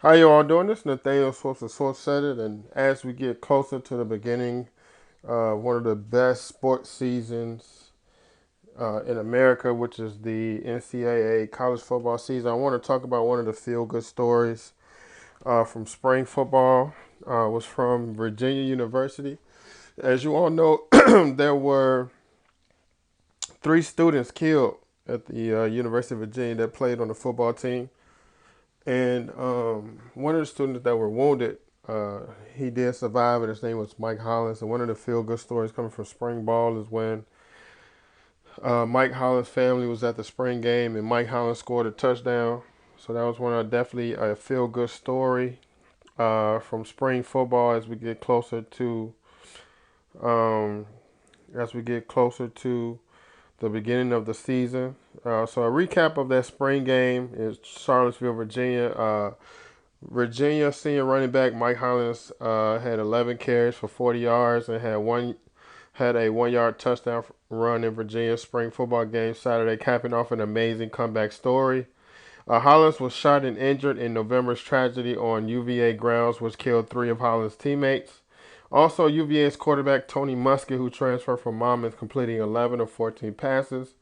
How you all doing? This is Nathaniel Source of Source Said It, and as we get closer to the beginning of one of the best sports seasons in America, which is the NCAA college football season, I want to talk about one of the feel-good stories from spring football. Was from Virginia University. As you all know, there were three students killed at the University of Virginia that played on the football team. And one of the students that were wounded, he did survive, and his name was Mike Hollins. And one of the feel-good stories coming from spring ball is when Mike Hollins' family was at the spring game, and Mike Hollins scored a touchdown. So that was one of definitely a feel-good story from spring football as we get closer to um, the beginning of the season. So a recap of that spring game is Charlottesville, Virginia. Virginia senior running back Mike Hollins had 11 carries for 40 yards and had a 1 yard touchdown run in Virginia's spring football game Saturday, capping off an amazing comeback story. Hollins was shot and injured in November's tragedy on UVA grounds, which killed three of Hollins' teammates. Also, UVA's quarterback Tony Muskett, who transferred from Monmouth, completing 11 of 14 passes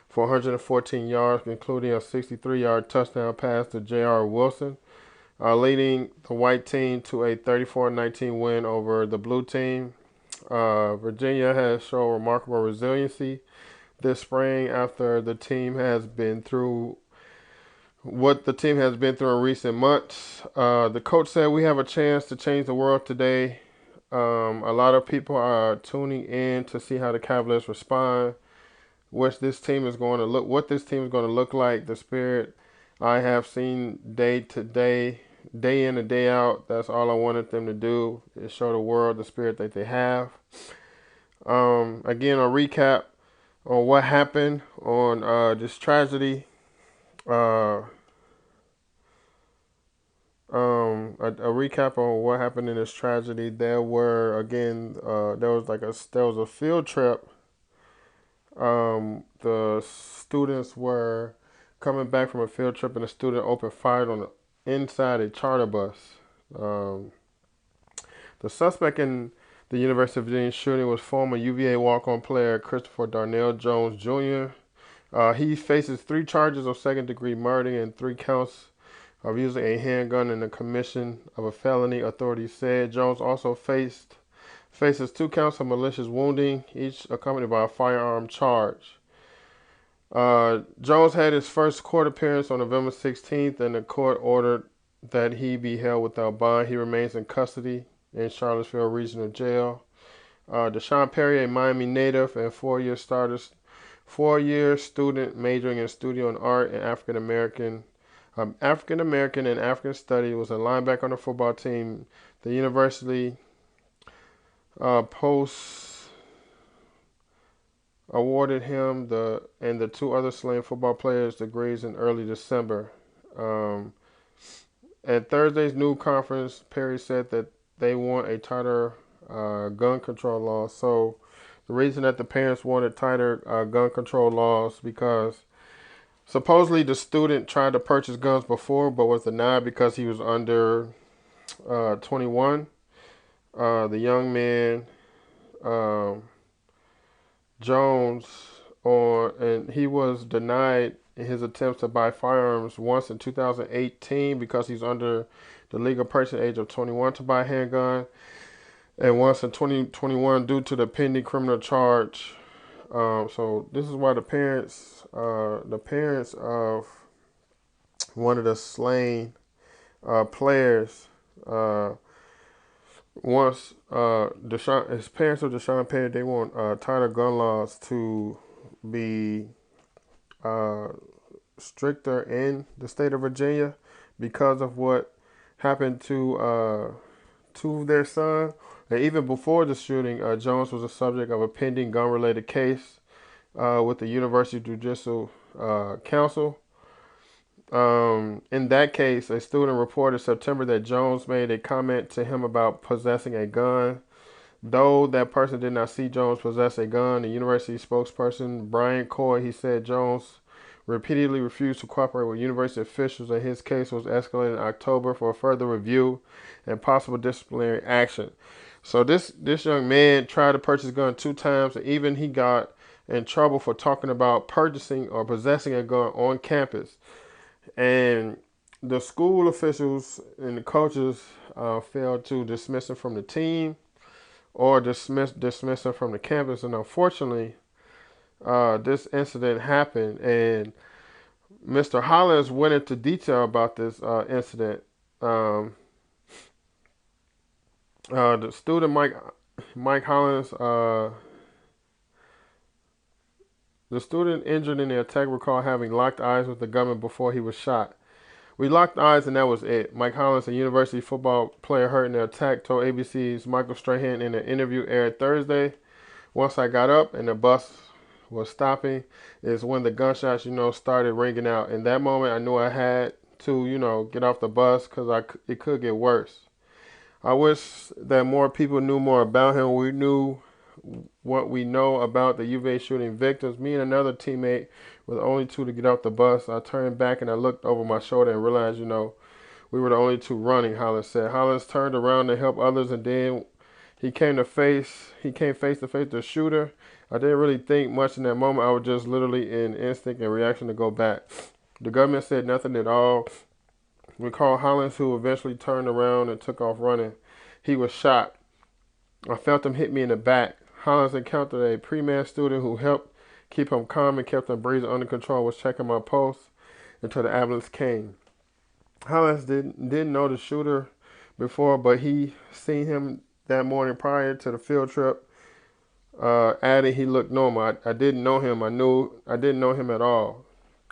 for 114 yards, including a 63-yard touchdown pass to J.R. Wilson, leading the white team to a 34-19 win over the blue team. Virginia has shown remarkable resiliency this spring after the team has been through in recent months. The coach said, "We have a chance to change the world today. A lot of people are tuning in to see how the Cavaliers respond, what this team is going to look like. The spirit I have seen day to day, day in and day out. That's all I wanted them to do is show the world the spirit that they have." Again, a recap on what happened on this tragedy. Uh, a recap on what happened in this tragedy. There was a field trip. The students were coming back from a field trip, and a student opened fire on the inside a charter bus. Um, the suspect in the University of Virginia shooting was former UVA walk-on player Christopher Darnell Jones Jr. He faces three charges of second-degree murder and three counts of using a handgun in the commission of a felony, authorities said. Jones also faces two counts of malicious wounding, each accompanied by a firearm charge. Jones had his first court appearance on November 16th, and the court ordered that he be held without bond. He remains in custody in Charlottesville Regional Jail. Deshaun Perry, a Miami native and four-year student majoring in studio and art and African American and African Studies, was a linebacker on the football team. The university post awarded him and the two other slain football players degrees in early December. At Thursday's news conference, Perry said that they want a tighter gun control law. So the reason that the parents wanted tighter gun control laws because supposedly the student tried to purchase guns before but was denied because he was under 21. The young man um, Jones and he was denied in his attempts to buy firearms once in 2018 because he's under the legal purchase age of 21 to buy a handgun, and once in 2021 due to the pending criminal charge. So this is why the parents of one of the slain players, once his parents of Deshaun Perry, they want tighter gun laws to be uh, stricter in the state of Virginia because of what happened to their son. And even before the shooting, Jones was a subject of a pending gun-related case with the University Judicial Council. In that case, a student reported September that Jones made a comment to him about possessing a gun. Though that person did not see Jones possess a gun, the university spokesperson Brian Coy, he said Jones repeatedly refused to cooperate with university officials, and his case was escalated in October for further review and possible disciplinary action. So this young man tried to purchase a gun 2 times, and even he got in trouble for talking about purchasing or possessing a gun on campus. And the school officials and the coaches failed to dismiss him from the team or dismiss him from the campus. And unfortunately, this incident happened, and Mr. Hollins went into detail about this incident. Um, the student Mike Hollins, the student injured in the attack, recalled having locked eyes with the gunman before he was shot. We locked eyes and that was it. Mike Hollins, a university football player hurt in the attack, told ABC's Michael Strahan in an interview aired Thursday. Once I got up and the bus was stopping is when the gunshots, started ringing out. In that moment, I knew I had to, get off the bus because it could get worse. I wish that more people knew more about him. We knew what we know about the UVA shooting victims. Me and another teammate were the only two to get off the bus. I turned back and I looked over my shoulder and realized, we were the only two running, Hollins said. Hollins turned around to help others, and then he came face to face with the shooter. I didn't really think much in that moment. I was just literally in instinct and reaction to go back. The government said nothing at all. We called Hollins, who eventually turned around and took off running. He was shot. I felt him hit me in the back. Hollins encountered a pre-med student who helped keep him calm and kept him breathing under control, was checking my pulse until the ambulance came. Hollins didn't know the shooter before, but he seen him that morning prior to the field trip. Adding, he looked normal. I didn't know him. I didn't know him at all.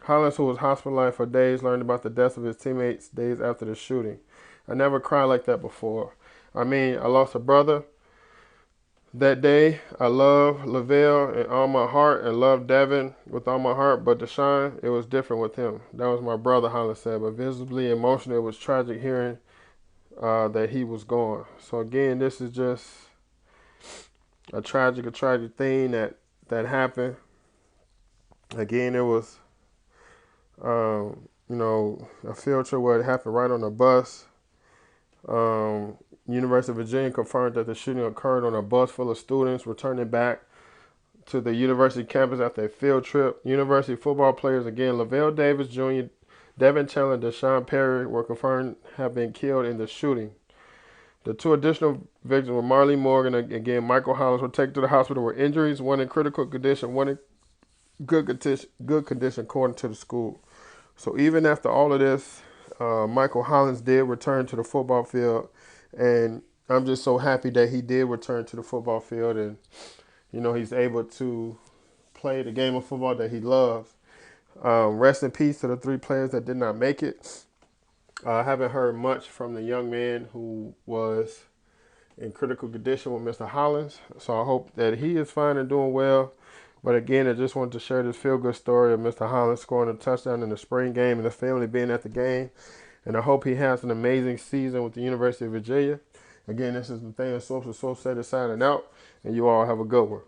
Hollins, who was hospitalized for days, learned about the deaths of his teammates days after the shooting. I never cried like that before. I lost a brother that day. I love Lavelle in all my heart and love Devin with all my heart, but Deshaun, it was different with him. That was my brother, Hollins said, but visibly emotional. It was tragic hearing that he was gone. So again, this is just a tragic thing that happened. Again, it was, a field trip where it happened right on the bus. University of Virginia confirmed that the shooting occurred on a bus full of students returning back to the university campus after a field trip. University football players, again, Lavelle Davis Jr., Devin Chandler, and Deshaun Perry were confirmed have been killed in the shooting. The two additional victims were Marley Morgan and again Michael Hollins were taken to the hospital with injuries, one in critical condition, one in good condition according to the school. So even after all of this, Michael Hollins did return to the football field, and I'm just so happy that he did return to the football field, and he's able to play the game of football that he loves. Rest in peace to the 3 players that did not make it. I haven't heard much from the young man who was in critical condition with Mr. Hollins, so I hope that he is fine and doing well. But again, I just wanted to share this feel-good story of Mr. Hollins scoring a touchdown in the spring game and the family being at the game. And I hope he has an amazing season with the University of Virginia. Again, this is Nathaniel Sosa, So Said signing out, and you all have a good one.